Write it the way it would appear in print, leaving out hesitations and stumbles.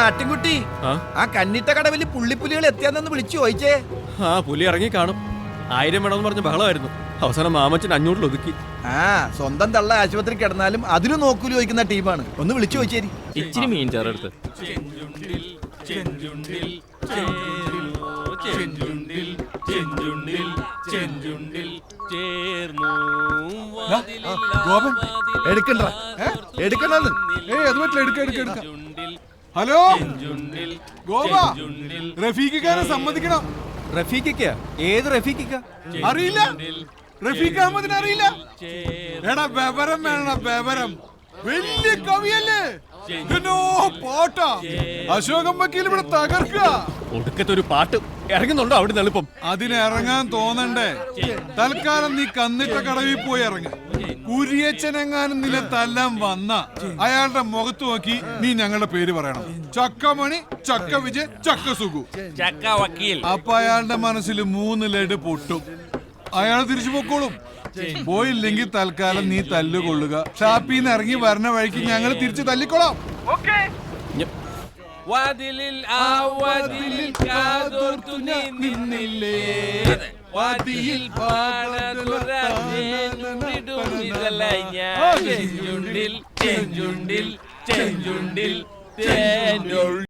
ആട്ടിൻകുട്ടി ആ കന്നിട്ട കടവില് പുള്ളിപ്പുലികൾ എത്തിയാന്ന് വിളിച്ചു ചോദിച്ചേ. ആ പുലി ഇറങ്ങി കാണും. 1000 വേണമെന്ന് പറഞ്ഞ ബഹളമായിരുന്നു. അവസാനം മാമച്ചൻ 500 ഒതുക്കി. ആ സ്വന്തം തള്ള ആശുപത്രി കിടന്നാലും അതിന് നോക്കൂലി ചോദിക്കുന്ന ടീമാണ്. ഒന്ന് വിളിച്ചു ചോദിച്ചേരി. ഇച്ചിരി മീൻ ചേർത്ത് ഹലോ ഗോപ, റഫീഖിക്കാരെ സമ്മതിക്കണം. റഫീഖിക്ക? ഏത് റഫീഖിക്ക? അറിയില്ല, റഫീഖ് അഹമ്മദിനെ അറിയില്ല? എടാ വിവരം വേണം, വിവരം. വലിയ കവിയല്ലേ, പാട്ടാ. അശോകം വക്കീൽ ഇവിടെ തകർക്കുക. ഒടുക്കത്തെ ഒരു പാട്ട് ഇറങ്ങുന്നുണ്ടോ അവിടെ എളുപ്പം? അതിന് ഇറങ്ങാൻ തോന്നണ്ടേ? തൽക്കാലം നീ കന്നിട്ട കടവിൽ പോയി ഇറങ്ങ. കുരിയച്ചനെങ്ങാനും നില തല്ലാൻ വന്ന അയാളുടെ മുഖത്ത് നോക്കി നീ ഞങ്ങളുടെ പേര് പറയണം. ചക്കമണി, ചക്ക വിജയ്, ചക്ക സുഖു, ചക്ക വക്കീൽ. അപ്പൊ അയാളുടെ മനസ്സിൽ 3 ലഡ് പൊട്ടും. അയാൾ തിരിച്ചു പൊക്കോളും. പോയില്ലെങ്കിൽ തൽക്കാലം നീ തല്ലുകൊള്ളുക. ഷാപ്പിന്ന് ഇറങ്ങി വരണ വഴിക്ക് ഞങ്ങൾ തിരിച്ചു തല്ലിക്കൊള്ളാം. വാതിലിൽ ആ വാതിലിൽ കാതോർത്തു നീ നിന്നില്ലേ, വാതിയിൽ ചെഞ്ചുണ്ടിൽ ചെഞ്ചുണ്ടിൽ ചെഞ്ചുണ്ടിൽ